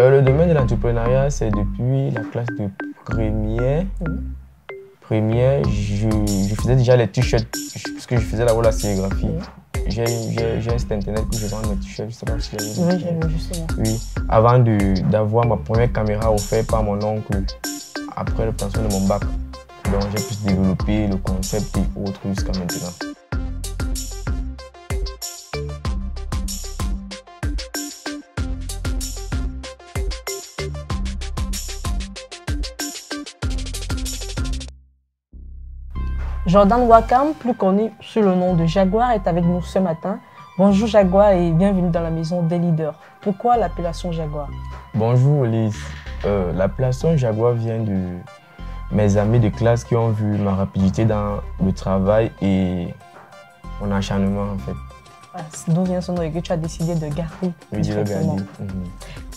Le domaine de l'entrepreneuriat, c'est depuis la classe de première. Première, je faisais déjà les t-shirts, puisque je faisais la sérigraphie. J'ai un site internet où je vends mes t-shirts, je sais pas si vous avez vu. Oui, j'ai vu justement. Oui, avant d'avoir ma première caméra offerte par mon oncle après l'obtention de mon bac. Donc j'ai pu développer le concept et autres jusqu'à maintenant. Jordan Wakam, plus connu sous le nom de Jaguar, est avec nous ce matin. Bonjour Jaguar et bienvenue dans la maison des leaders. Pourquoi l'appellation Jaguar? Bonjour Lise. L'appellation Jaguar vient de mes amis de classe qui ont vu ma rapidité dans le travail et mon acharnement en fait. D'où vient ce nom et que tu as décidé de garder directement.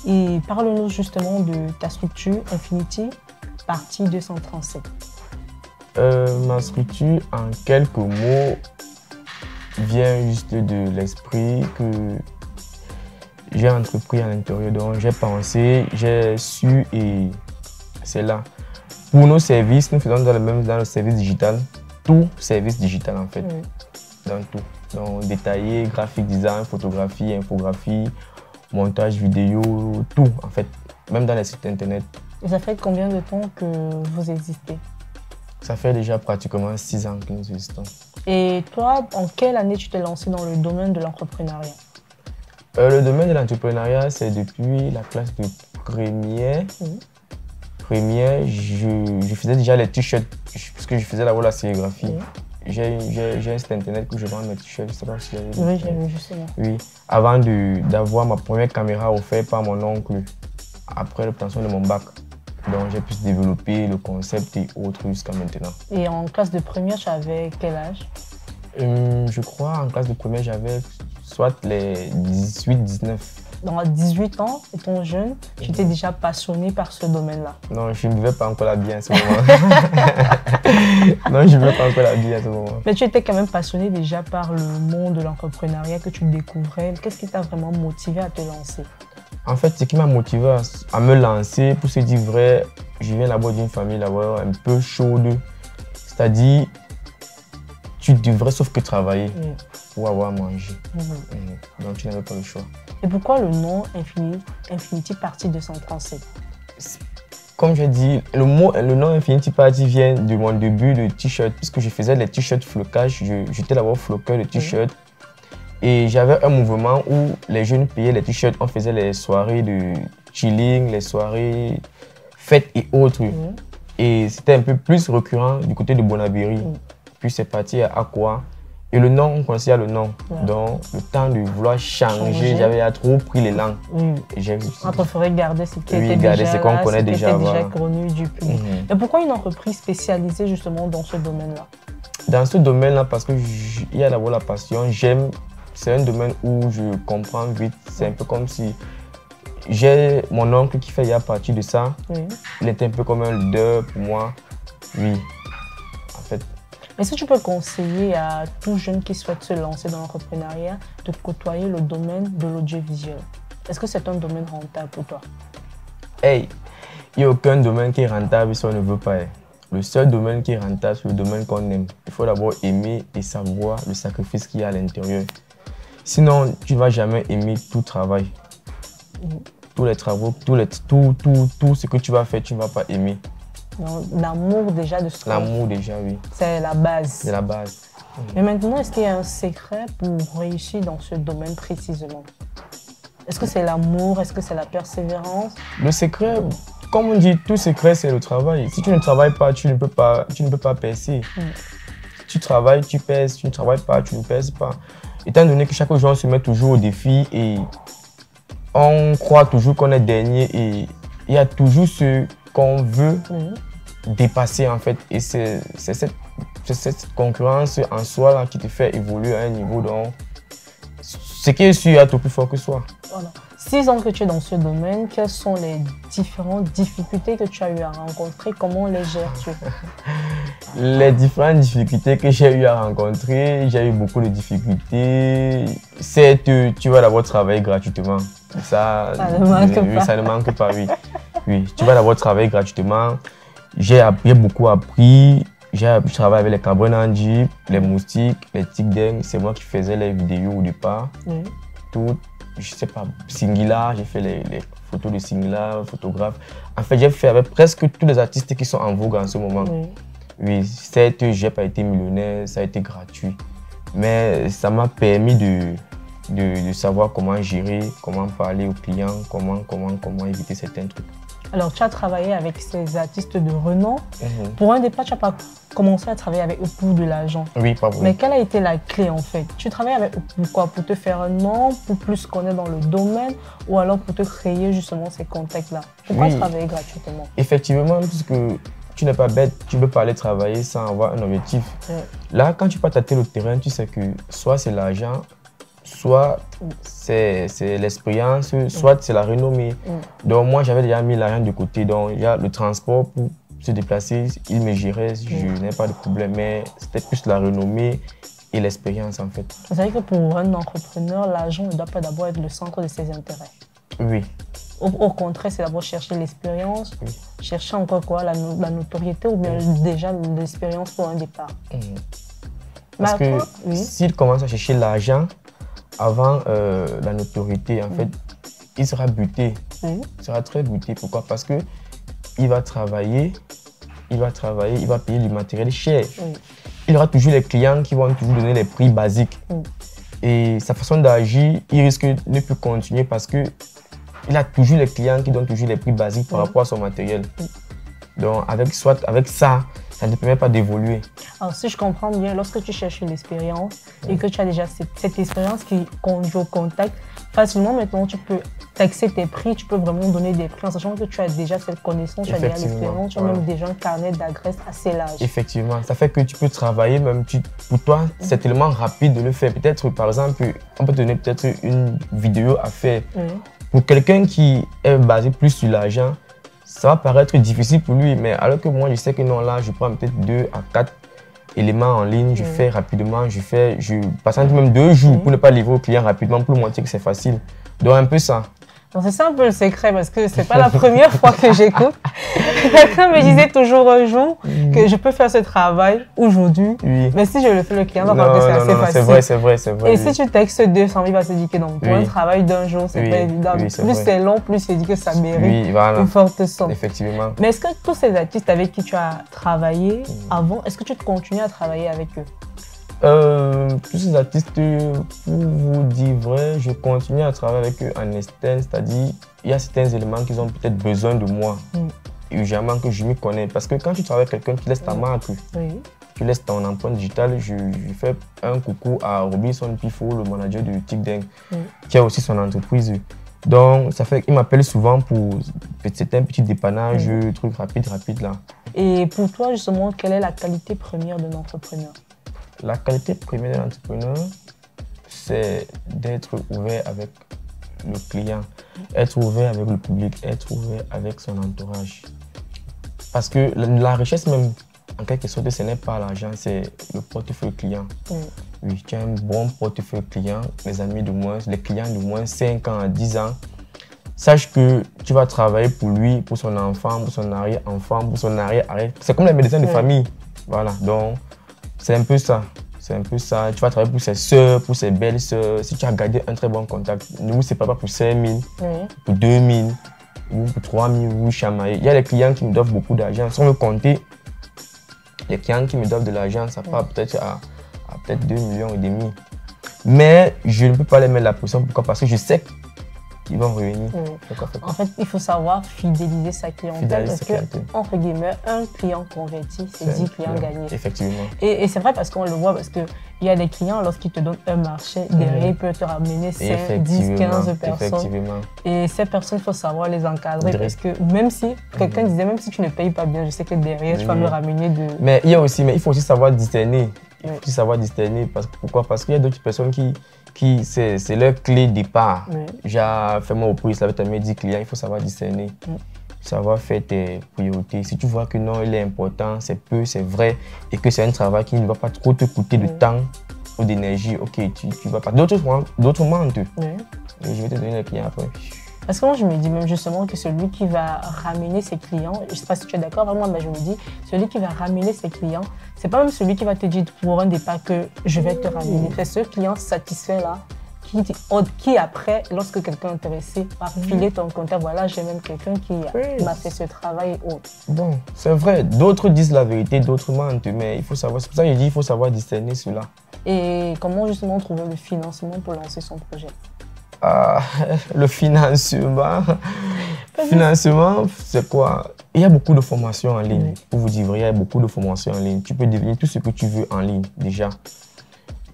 Et parle-nous justement de ta structure Infinity, partie 237. Ma structure, en quelques mots, vient juste de l'esprit que j'ai entrepris à l'intérieur. Donc j'ai pensé, j'ai su et c'est là. Pour nos services, nous faisons dans le service digital, tout service digital en fait, dans tout. Donc détaillé, graphique design, photographie, infographie, montage vidéo, tout en fait, même dans les sites internet. Et ça fait combien de temps que vous existez? Ça fait déjà pratiquement 6 ans que nous existons. Et toi, en quelle année tu t'es lancé dans le domaine de l'entrepreneuriat? Le domaine de l'entrepreneuriat, c'est depuis la classe de première. Première, je faisais déjà les t-shirts, puisque je faisais la sérigraphie. J'ai un site internet où je vends mes t-shirts, je sais pas si vous avez vu. Oui, j'ai vu justement. Oui, avant d'avoir ma première caméra offerte par mon oncle après l'obtention de mon bac. Donc j'ai pu développer le concept et autres jusqu'à maintenant. Et en classe de première, tu avais quel âge? Je crois en classe de première, j'avais soit les 18-19. Donc à 18 ans, étant jeune, tu étais déjà passionné par ce domaine-là? Non, je ne buvais pas encore la bière à ce moment. Non, je ne buvais pas encore la bière à ce moment. Mais tu étais quand même passionné déjà par le monde de l'entrepreneuriat que tu découvrais. Qu'est-ce qui t'a vraiment motivé à te lancer? En fait, ce qui m'a motivé à me lancer, pour se dire vrai, je viens d'abord d'une famille là-bas un peu chaude. C'est-à-dire, tu devrais sauf que travailler pour avoir à manger. Donc, tu n'avais pas le choix. Et pourquoi le nom Infinity Party 237? Comme j'ai dit, le nom Infinity Party vient de mon début de t-shirt, puisque je faisais les t-shirts flocage. J'étais d'abord floqueur de t-shirts. Et j'avais un mouvement où les jeunes payaient les t-shirts, on faisait les soirées de chilling, les soirées fêtes et autres. Et c'était un peu plus récurrent du côté de Bonabéry. Puis c'est parti à Aqua. Et le nom, on considère le nom. Donc le temps de vouloir changer, j'avais trop pris l'élan. On préférait garder ce qui était déjà qu'on connaît déjà connu du public. Et pourquoi une entreprise spécialisée justement dans ce domaine-là? Dans ce domaine-là, parce qu'il y a d'abord la passion, j'aime. C'est un domaine où je comprends vite. C'est un peu comme si j'ai mon oncle qui fait partie de ça. Il était un peu comme un leader pour moi. Oui, en fait. Est-ce que tu peux conseiller à tout jeune qui souhaite se lancer dans l'entrepreneuriat de côtoyer le domaine de l'audiovisuel? Est-ce que c'est un domaine rentable pour toi? Hey, il n'y a aucun domaine qui est rentable si on ne veut pas. Le seul domaine qui est rentable, c'est le domaine qu'on aime. Il faut d'abord aimer et savoir le sacrifice qu'il y a à l'intérieur. Sinon, tu ne vas jamais aimer tout travail. Tous les travaux, tout ce que tu vas faire, tu ne vas pas aimer. L'amour déjà de ce L'amour déjà, oui. C'est la base. C'est la base. Mais maintenant, est-ce qu'il y a un secret pour réussir dans ce domaine précisément? Est-ce que c'est l'amour? Est-ce que c'est la persévérance? Le secret, comme on dit, tout secret, c'est le travail. Si tu ne travailles pas, tu ne peux pas percer. Tu travailles, tu perces. Tu ne travailles pas, tu ne perces pas. Étant donné que chaque jour, on se met toujours au défi et on croit toujours qu'on est dernier et il y a toujours ce qu'on veut dépasser en fait. Et c'est cette concurrence en soi là, qui te fait évoluer à un niveau dont ce qui est sûr est au plus fort que soi. Voilà. 6 ans que tu es dans ce domaine, quelles sont les différentes difficultés que tu as eu à rencontrer? Comment les gères-tu? Les différentes difficultés que j'ai eu à rencontrer, j'ai eu beaucoup de difficultés. C'est tu vas d'abord travailler gratuitement. Ça ne manque oui, pas. Ça ne manque pas, oui. Oui, tu vas d'abord travailler gratuitement. J'ai beaucoup appris. J'ai travaillé avec les cabres en Jeep, les moustiques, les tic dengue. C'est moi qui faisais les vidéos au départ. Oui. Tout, je sais pas, Singila, j'ai fait les photos de Singila, photographe. En fait, j'ai fait avec presque tous les artistes qui sont en vogue en ce moment. Oui. Oui, certes, j'ai pas été millionnaire, ça a été gratuit. Mais ça m'a permis de savoir comment gérer, comment parler aux clients, comment éviter certains trucs. Alors, tu as travaillé avec ces artistes de renom. Pour un départ, tu n'as pas commencé à travailler avec eux pour de l'argent. Oui, pas vrai. Mais quelle a été la clé en fait? Tu travailles avec eux pourquoi? Pour te faire un nom, pour plus connaître dans le domaine ou alors pour te créer justement ces contacts-là? Pourquoi travailler gratuitement? Effectivement, puisque tu n'es pas bête, tu peux pas aller travailler sans avoir un objectif. Là, quand tu peux tâter le terrain, tu sais que soit c'est l'argent, soit c'est l'expérience, soit c'est la renommée. Donc moi, j'avais déjà mis l'argent de côté. Donc il y a le transport pour se déplacer, il me gérait, je n'ai pas de problème. Mais c'était plus la renommée et l'expérience en fait. Vous savez que pour un entrepreneur, l'argent ne doit pas d'abord être le centre de ses intérêts. Oui. Au contraire, c'est d'abord chercher l'expérience, chercher encore quoi, la notoriété ou bien déjà l'expérience pour un départ. Parce que s'il commence à chercher l'argent avant la notoriété, en fait, il sera buté. Il sera très buté. Pourquoi? Parce que il va travailler, il va payer du matériel cher. Il aura toujours les clients qui vont toujours donner les prix basiques. Et sa façon d'agir, il risque de ne plus continuer parce que il a toujours les clients qui donnent toujours les prix basiques par rapport à son matériel. Donc avec ça, ça ne te permet pas d'évoluer. Alors si je comprends bien, lorsque tu cherches l'expérience et que tu as déjà cette expérience qui conduit au contact, facilement maintenant tu peux taxer tes prix, tu peux vraiment donner des prix en sachant que tu as déjà cette connaissance, tu as déjà l'expérience, tu as même déjà un carnet d'adresses assez large. Effectivement, ça fait que tu peux travailler même pour toi, c'est tellement rapide de le faire. Peut-être par exemple, on peut te donner peut-être une vidéo à faire. Pour quelqu'un qui est basé plus sur l'argent, ça va paraître difficile pour lui, mais alors que moi, je sais que non, là, je prends peut-être 2 à 4 éléments en ligne, je fais rapidement, je passe même 2 jours pour ne pas livrer au client rapidement, pour lui montrer que c'est facile. Donc, un peu ça. C'est ça un peu le secret parce que c'est pas la première fois que j'écoute. Quelqu'un me disait toujours un jour que je peux faire ce travail aujourd'hui, mais si je le fais, le client va voir que c'est assez facile. C'est vrai. Et si tu textes 200 000, il va se dire que non, pour un travail d'un jour, c'est pas évident. Plus c'est long, plus c'est dit que ça mérite une forte somme. Effectivement. Mais est-ce que tous ces artistes avec qui tu as travaillé avant, est-ce que tu continues à travailler avec eux? Tous ces artistes, pour vous dire vrai, je continue à travailler avec eux en externe, c'est-à-dire il y a certains éléments qui ont peut-être besoin de moi, urgemment que je m'y connais. Parce que quand tu travailles avec quelqu'un qui laisse ta marque, tu laisses ton empreinte digitale, je fais un coucou à Robinson Pifo, le manager de Tic Dengue, qui a aussi son entreprise. Donc ça fait qu'il m'appelle souvent pour certains petits dépannages, trucs rapides là. Et pour toi justement, quelle est la qualité première d'un entrepreneur? La qualité première d'un entrepreneur, c'est d'être ouvert avec le client, être ouvert avec le public, être ouvert avec son entourage. Parce que la richesse même, en quelque sorte, ce n'est pas l'argent, c'est le portefeuille client. Oui, tu as un bon portefeuille client, les amis de moins, les clients de moins 5 ans à 10 ans. Sache que tu vas travailler pour lui, pour son enfant, pour son arrière-enfant, pour son arrière-arrière. C'est comme les médecins de famille. Voilà, donc c'est un peu ça. C'est un peu ça. Tu vas travailler pour ses soeurs, pour ses belles-sœurs. Si tu as gardé un très bon contact, ne vous séparez pas pour 5 000, pour 2 000, ou pour 3 000, vous chamaillez. Il y a des clients qui me doivent beaucoup d'argent. Si on veut compter, les clients qui me doivent de l'argent, ça part peut-être à peut-être 2,5 millions. Mais je ne peux pas les mettre la pression. Pourquoi? Parce que je sais qu'ils vont revenir. En fait, il faut savoir fidéliser sa clientèle parce que, entre guillemets, un client converti, c'est 10 clients gagnés. Effectivement. Et c'est vrai parce qu'on le voit, parce qu'il y a des clients, lorsqu'ils te donnent un marché, derrière, ils peuvent te ramener 5, 10, 15 personnes. Et ces personnes, il faut savoir les encadrer parce que même si, quelqu'un disait, même si tu ne payes pas bien, je sais que derrière, tu vas me ramener de... Mais il faut aussi savoir discerner. Il faut aussi savoir discerner. Pourquoi? Parce qu'il y a d'autres personnes qui c'est leur clé de départ. Oui. J'ai fait mon reprise, ça veut tellement dire client, il faut savoir discerner. Savoir faire tes priorités. Si tu vois que non, il est important, c'est peu, c'est vrai, et que c'est un travail qui ne va pas trop te coûter de temps ou d'énergie, ok, tu vas pas. D'autres mentent. Et je vais te donner les clients après. Parce que moi, je me dis même justement que celui qui va ramener ses clients, je ne sais pas si tu es d'accord avec moi, mais je me dis, celui qui va ramener ses clients, c'est pas même celui qui va te dire pour un départ que je vais te ramener. C'est ce client satisfait-là qui après, lorsque quelqu'un est intéressé, va filer ton contact. Voilà, j'ai même quelqu'un qui m'a fait ce travail et autres. Bon, c'est vrai, d'autres disent la vérité, d'autres mentent, mais il faut savoir, c'est pour ça que je dis il faut savoir discerner cela. Et comment justement trouver le financement pour lancer son projet? Le financement, c'est quoi? Il y a beaucoup de formations en ligne. Pour vous dire vrai, il y a beaucoup de formations en ligne. Tu peux devenir tout ce que tu veux en ligne déjà.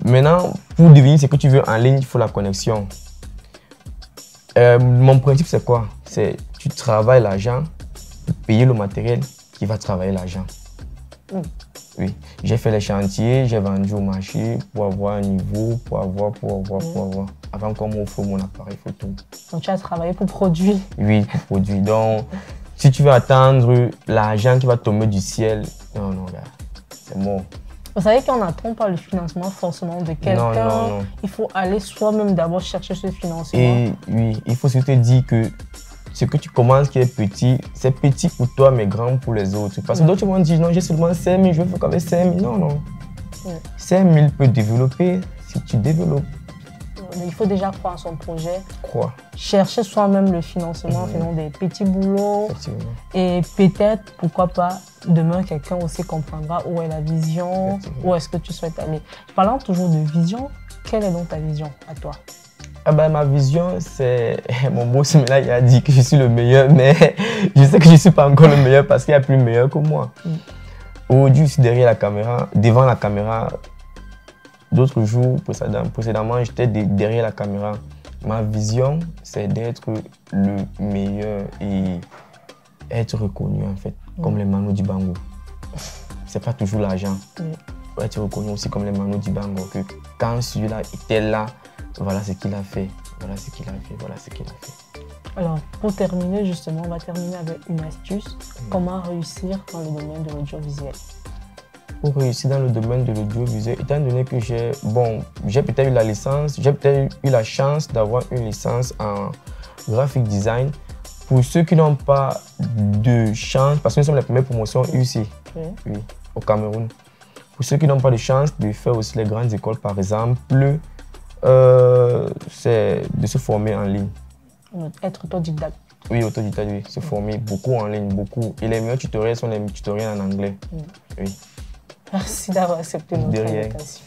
Maintenant, pour devenir ce que tu veux en ligne, il faut la connexion. Mon principe, c'est quoi? C'est tu travailles l'argent pour payer le matériel qui va travailler l'argent. Oui, j'ai fait les chantiers, j'ai vendu au marché pour avoir un niveau, pour avoir. Avant qu'on m'offre mon appareil photo. Donc tu as travaillé pour produire? Oui, pour produire. Donc, si tu veux attendre l'argent qui va tomber du ciel, non, gars, c'est mort. Vous savez qu'on n'attend pas le financement forcément de quelqu'un. Non. Il faut aller soi-même d'abord chercher ce financement. Et oui, il faut surtout dire que ce que tu commences qui est petit, c'est petit pour toi mais grand pour les autres. Parce que d'autres vont dire non, j'ai seulement 5 000, je veux faire qu'avec 5 000. Non. 5 000 peut développer si tu développes. Il faut déjà croire en son projet. Chercher soi-même le financement en faisant des petits boulots. Et peut-être, pourquoi pas, demain, quelqu'un aussi comprendra où est la vision, où est-ce que tu souhaites aller. Parlant toujours de vision, quelle est donc ta vision à toi? Ma vision, c'est... Mon boss, là, il a dit que je suis le meilleur, mais je sais que je ne suis pas encore le meilleur parce qu'il y a plus meilleur que moi. Aujourd'hui, je suis devant la caméra. D'autres jours, précédemment, j'étais derrière la caméra. Ma vision, c'est d'être le meilleur et être reconnu, en fait, comme les Manu Dibango. C'est pas toujours l'argent. Faut être reconnu aussi comme les Manu Dibango. Que quand celui-là était là, voilà ce qu'il a fait. Alors, pour terminer, justement, on va terminer avec une astuce. Comment réussir dans le domaine de l'audiovisuel? Pour réussir dans le domaine de l'audiovisuel, étant donné que j'ai peut-être eu la licence, j'ai peut-être eu la chance d'avoir une licence en graphic design. Pour ceux qui n'ont pas de chance, parce que nous sommes les premières promotions UC au Cameroun. Pour ceux qui n'ont pas de chance de faire aussi les grandes écoles, par exemple, c'est de se former en ligne. Être autodidacte. Oui, autodidacte, oui. Se former beaucoup en ligne, beaucoup. Et les meilleurs tutoriels sont les tutoriels en anglais. Merci d'avoir accepté notre invitation.